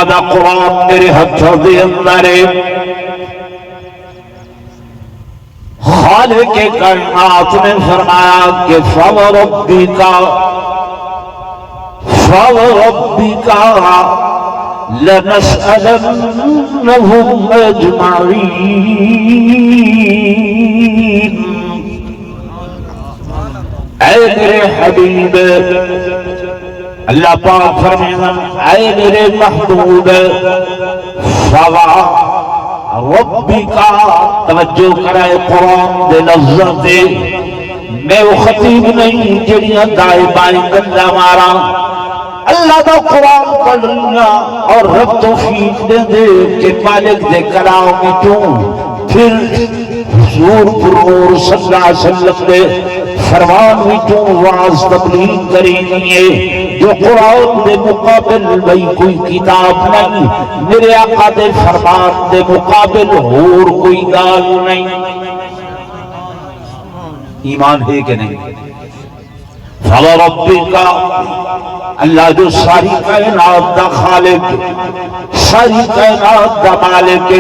اللہ دا قرآن میرے ہتھوں دے اندر ہے خالق کائنات نے فرمایا کہ فوربک لنسألنهم اجمعین اے میرے حبیب اللہ پاک فرمائے اے میرے محبوب ربک توجہ کرائے قرآن دے لفظاں دے میں وہ خطیب نہیں جڑیاں دائیں بائیں گندا مارا اللہ دا قرآن پڑھ رہا اور رب توفیق دے دے کہ مالک دے کلام میں کیوں پھر حضور پرنور صلی اللہ علیہ وسلم دے فرمان میں کیوں واز تبلیغ کریں گے جو قرآن دے مقابل بھئی کوئی کتاب نہیں میرے آقا دے فرمان دے مقابل اور کوئی گال نہیں ایمان ہے کہ نہیں فوربک اللہ جو ساری کائنات دا خالق ساری کائنات دا مالک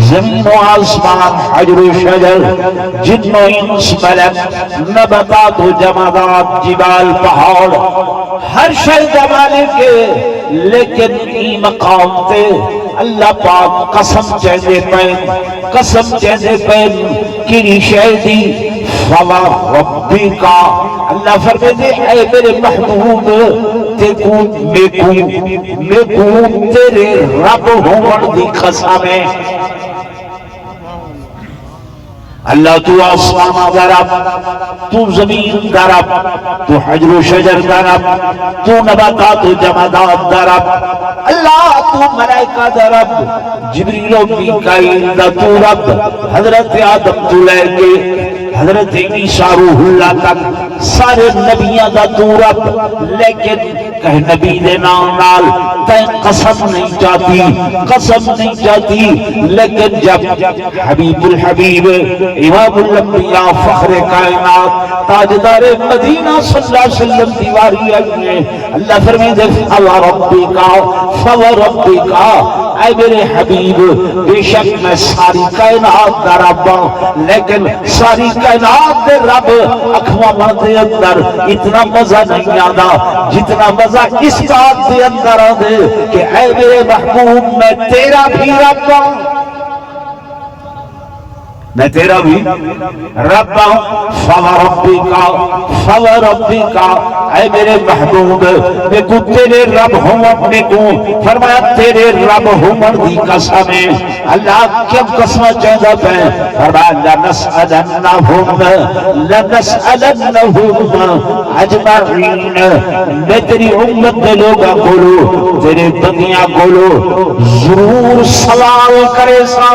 زمین و آسمان حجر و شجر جن و انس ملک نباتات و جمادات جبال پہاڑ ہر شے دا مالک لیکن ای مقام تے اللہ پاک قسم چاہتے پین کری شے دی فوربک اللہ فرمائے اے میرے محبوب میں کو تیرے رب ہون دی قسم ہے اللہ تو آسمان دا رب تو زمین دا رب تو حجر و شجر دا رب تو نباتات و جمادات دا رب اللہ تو ملائکہ دا رب جبریل و میکائیل دا تو رب حضرت آدم تو لے کے حضرت عیسیٰ روح اللہ تک سارے نبیان دا تو رب لیکن کہ نبی دے نام نال تین قسم نہیں چاہتی لیکن جب حبیب الحبیب امام الانبیاء فخر کائنات تاجدار مدینہ صلی اللہ علیہ وسلم دیواری آئیے اللہ فرمائے دے فوربک اے میرے حبیب بے شک میں ساری کائنات دا رب لیکن ساری کائنات دے رب اکھواں دے اندر اتنا مزہ نہیں آتا جتنا مزہ اس بات دے اندر آدھے کہ اے میرے محبوب میں تیرا بھی رب ہوں میں تیرا بھی رب ہوں فوربک اے میرے محبوب میں کو تیرے رب ہوں اپنے کو فرمایا تیرے رب ہوں دی قسم ہے اللہ کیا قسم چاہتا ہے فرمایا لنسألنهم اجمعین میں تیری امت دے لوگا کولو تیرے بندیاں کولو ضرور سوال کرے سا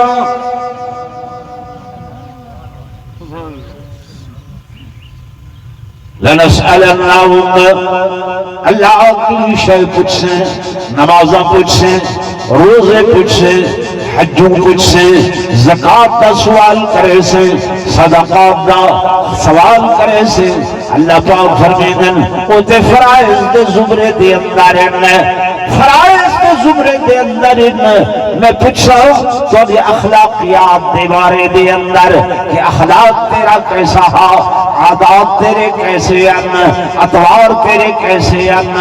لنسألنهم اللہ کی شے پوچھیں نمازاں پوچھیں روزے پوچھیں حجوں پوچھیں زکاة دا سوال کرے سے صدقات دا سوال کرے سے اللہ پاک فرمیدن او تے فرائض دے زمرے دے اندر فرائض دے زمرے دے اندر میں پوچھا تو دی اخلاقیات دے بارے دے اندر کہ اخلاق تیرا کیسا ہا عادات تیرے کیسے ان اطوار تیرے کیسے ان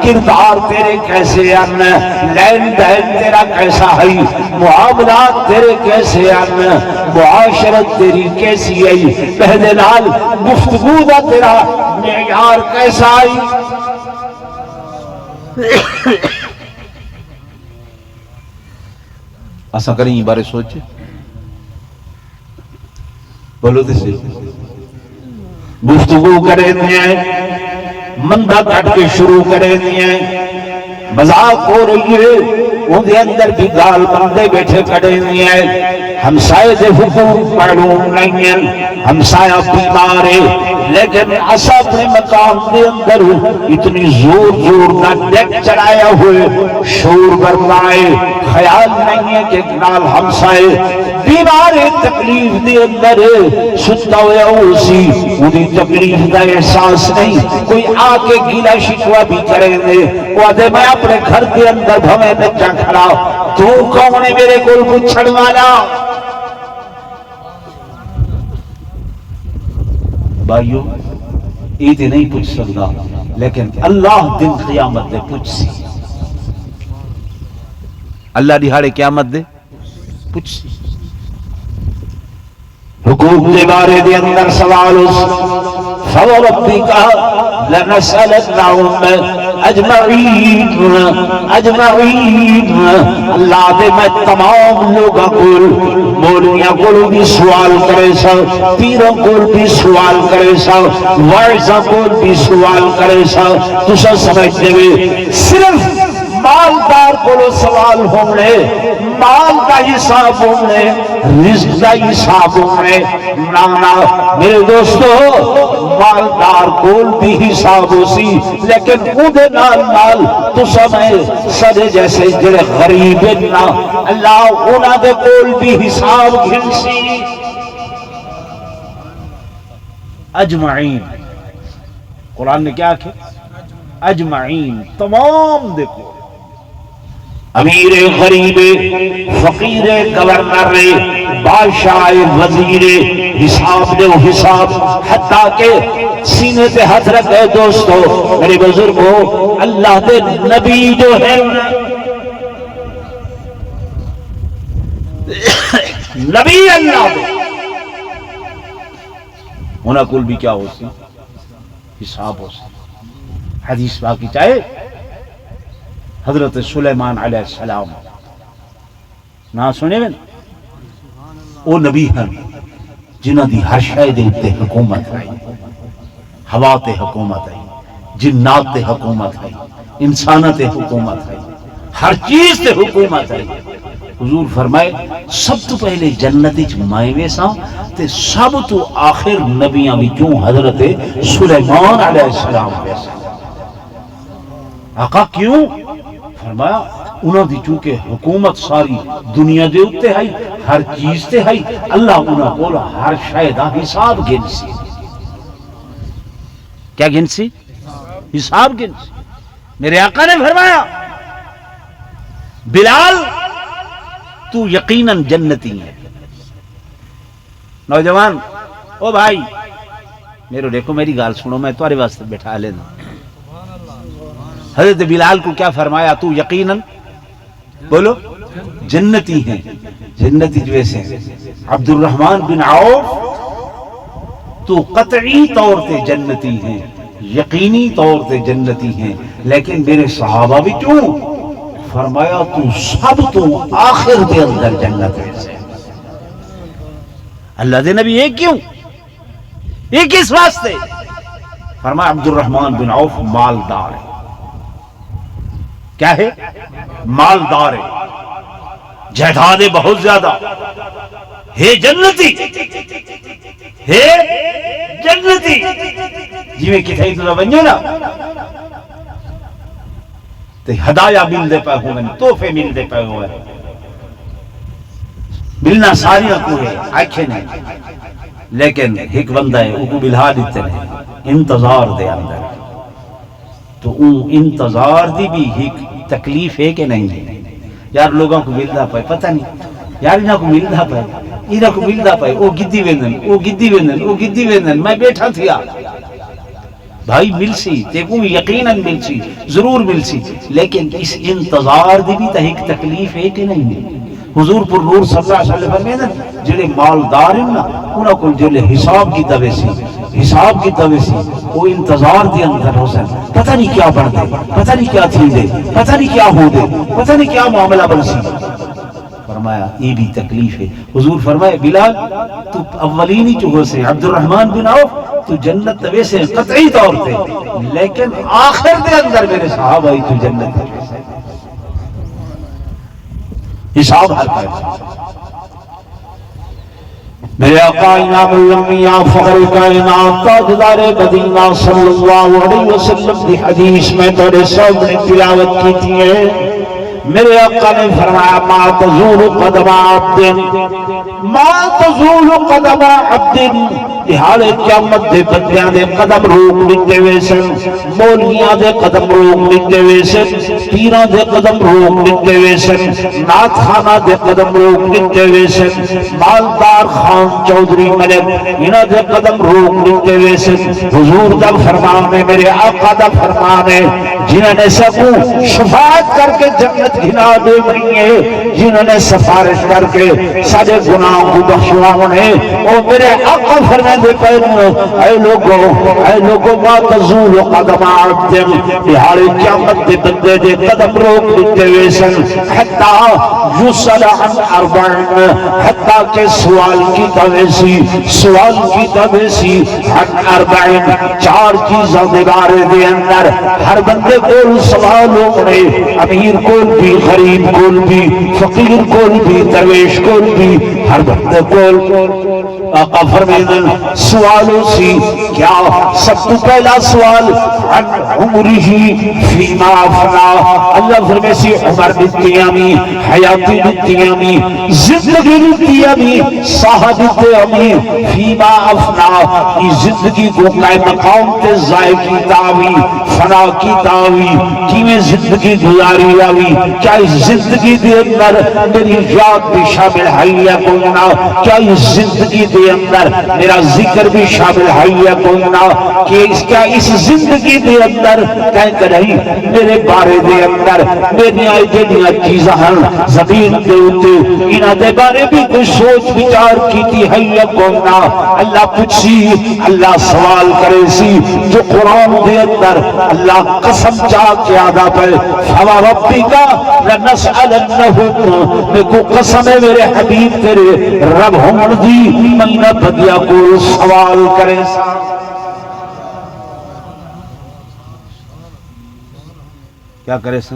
کردار تیرے کیسے ان لین دہن تیرا کیسا ہے معاملات تیرے کیسے ان معاشرت تیری کیسی ہے پہلے نال گفتگو دا تیرا معیار کیسا ہے ایسا کریں یہ بارے سوچے بولو دے سے گفتگو کرے دیا مندہ کٹ کے شروع کرے دیا مذاق ہو رہی ہے ان دے اندر بھی گال بندے بیٹھے کھڑے دیا ہمسائے دے حقوق معلوم نہیں ہیں ہمسایہ بیمار ہے لیکن اسا اپنے مقام دے اندر اتنی زور نہ ڈیک چڑھایا ہوئے شور برمائے خیال نہیں ہے کہ نال ہمسائے بیمار تکلیف دے اندر ستا ہوا اسی وہی تکلیف دا احساس نہیں. کوئی آ کے گیلا شکوا بھی کرے دے وہ آدھے میں اپنے گھر کے اندر بھویں نچا کھڑا تو کون ہے میرے کو پوچھڑ والا. بھائیو یہ تو نہیں پوچھ سکتا لیکن اللہ دن قیامت دے پوچھ سی. اللہ دیہاڑے قیامت دے پوچھ سی. حقوق کے بارے دے اندر سوال اس فوربک لنسألنهم اجمعین اللہ دے میں تمام لوگوں کو مولویاں کو بھی سوال کرے سا پیروں کو بھی سوال کرے سا وائزوں کو بھی سوال کرے سا. تو سب سمجھتے ہوئے صرف مالدار کو سوال ہونے مال کا حساب ہونے رزق کا حساب ہونے نانا میرے دوستو مالدار کو بھی حساب ہو سی لیکن اودے نال تو سمجھ سارے جیسے جڑے غریب نا اللہ انہاں دے کول بھی حساب گھن سی. اجمعین قرآن نے کیا کہا اجمعین تمام دیکھو امیر غریب فقیر گورنر بادشاہ وزیر حساب دے حساب حتیٰ کہ سینے پہ ہاتھ رکھے. دوستو میرے بزرگوں اللہ دے نبی جو ہے نبی اللہ دے انہاں کل بھی کیا ہو سی حساب ہو سی. حدیث باقی چاہے حضرت سلیمان علیہ السلام نہ سنے میں وہ نبی ہیں جنہاں دی ہر شے دے تے حکومت ہے. ہوا تے حکومت ہے جنات تے حکومت ہے انسانات تے حکومت ہے ہر چیز تے حکومت ہے. حضور فرمائے سب تو پہلے جنت وچ میں ویسا تے سب تو آخر نبیاں وچوں حضرت سلیمان علیہ السلام ویسا. آقا کیوں؟ فرمایا انہوں دی چونکہ حکومت ساری دنیا دے اتے ہے ہر چیز تے ہے اللہ انہوں کو ہر شاید حساب گن سی. کیا گن سی؟ حساب گن سی. میرے آقا نے فرمایا بلال تو یقیناً جنتی ہے. نوجوان او بھائی میرے دیکھو میری گال سنو میں تمہارے واسطے بیٹھا لینا. حضرت بلال کو کیا فرمایا تو یقیناً بولو جنتی ہیں. جنتی جیسے عبد الرحمن بن عوف تو قطعی طور پہ جنتی ہیں یقینی طور پہ جنتی ہیں لیکن میرے صحابہ بھی کیوں فرمایا تو سب تو آخر دے اندر جنت ہے. اللہ دے نبی ایک کیوں ایک کس واسطے فرمایا عبد الرحمن بن عوف مالدار ہے. کیا ہے؟ مالدار ہے جائیداد بہت زیادہ ہے جنتی ہے جنتی جی میں کتھائی تو بنجو نا تے ہدایہ مل دے پہ ہوئے توفے مل دے پہ ہوئے ملنا ساری کو ہے آنکھیں نہیں لیکن ایک بندہ ہے وہ کو بلہا دیتے ہیں انتظار دے اندر. تو ان انتظار دی بھی ایک تکلیف ہے کہ نہیں ہے یار. لوگوں کو ملدا پائے پتہ نہیں یار انہاں کو ملدا پائے انہاں کو ملدا پائے وہ گدی ویندن وہ گدی ویندن وہ گدی ویندن میں بیٹھا تھیا بھائی مل سی تے کو یقیناً مل سی ضرور مل سی لیکن اس انتظار دی بھی ایک تکلیف ہے کہ نہیں ہے. حضور پر نور صلی اللہ علیہ وسلم فرمایا جڑے مالدار ہیں نا انہاں کو جو حساب کی تویسی وہ انتظار دے اندر ہو سن پتہ نہیں کیا بن دے پتہ نہیں کیا تھی دے پتہ نہیں کیا ہو دے پتہ نہیں کیا معاملہ بن سی. فرمایا یہ بھی تکلیف ہے. حضور فرمائے بلال تو اولینی چوہو سے عبد الرحمن بن عوف تو جنت ویسے قطعی طور پہ لیکن آخر دے اندر میرے صحابہ ہی تو جنت ویسے حساب حل کر. میرے آقا امام الانبیاء فخر کائنات تاجدار مدینہ صلی اللہ علیہ وسلم کی حدیث میں تھوڑے سامنے تلاوت کی تھی ہے. میرے آقا نے فرمایا ما تزول قدم عبد ما تزول قدم عبد دہاڑے قیامت دے بندیاں دے قدم روک لیتے ہوئے سن، مولویاں دے قدم روک لیتے ہوئے سن، پیراں دے قدم روک لیتے ہوئے سن، نعت خانہ دے قدم روک لیتے ہوئے سن، مالدار خان چودھری ملک انہاں دے قدم روک لیتے ہوئے سن۔ حضور دا فرمان ہے، میرے آقا دا فرمان ہے، جنہوں نے سکوں شفاعت کر کے جنت گھنا دے بنیے، جنہوں نے سفارش کر کے سارے گناہوں کو بخشوانے، اور میرے آقا فرمان دے پہنو اے لوگوں ما تزول قدم عبد دہاڑے قیامت دے بندے دے قدم روک لیتے ہوئے سن حتی یسأل عن اربعین، حتی کہ سوال کی تویسی عن اربعین، چار چیزاں دے بارے دے اندر ہر بندے کو سوال ہونے، امیر کول بھی، غریب کول بھی، فقیر کول بھی، درویش کول بھی، ہر بندے کول آقا فرمیدن سوالوں سی کیا؟ سب تو پہلا سوال عن عمرہ فیما افنا، اللہ فرمے سی عمر دیتی ہمیں، حیاتی دیتی ہمیں، زندگی دیتی ہمیں، صحت دیتی ہمیں، فیما افنا یہ زندگی کو قائم مقام تے ضائع کی تاوی، فنا کی تاوی، کیویں زندگی گزاری آوی، کیا اس زندگی دے اندر میری یاد بھی شامل ہے کوئی نہ، کیا اس زندگی دے اندر میرا ذکر بھی شامل ہے کوئی نہ، کہ اس زندگی دے اندر کہیں کہ نہیں میرے بارے دے اندر میری آئی جنیاں چیزاں ہیں زمین دے ہوتے انہاں دے بارے بھی کوئی سوچ بچار کیتی ہے کوئی نہ۔ اللہ پوچھی، اللہ سوال کرے سی، جو قرآن دے اندر اللہ قسم چاہ کے آدھا پہ فوا ربی کا لنسألنہم، میں کو قسم ہے میرے حبیب تیرے رب ہمڑ دی مہینہ بدیا کو سوال کرے سا۔ کیا کرے سا؟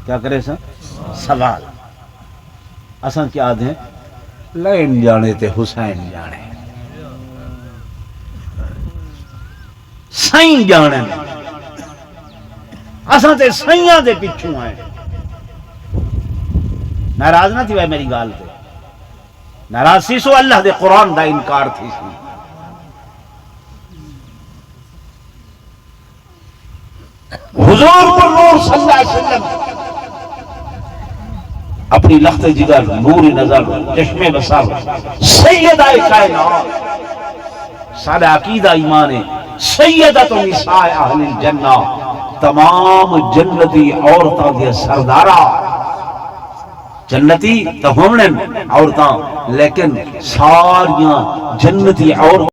کیا کرے سا؟ سوال۔ اساں کیا دیں؟ لین جانے تے حسین جانے، سائیں جانے، اساں تے سائیاں دے پچھوں آئے۔ ناراض نہ تھی میری گال تے، ناراض سی سو اللہ دے قرآن دا انکار تھی سی۔ حضور پر نور صلی اللہ علیہ وسلم اپنی لخت جگر، نوری نظر، چشم بصر، سیدہ کائنات، سارا عقیدہ ایمان ہے، سیدۃ نساء اہل الجنہ، تمام جنتی عورتاں دے سردارہ، جنتی تو ہونے عورتاں لیکن ساریاں جنتی عورتاں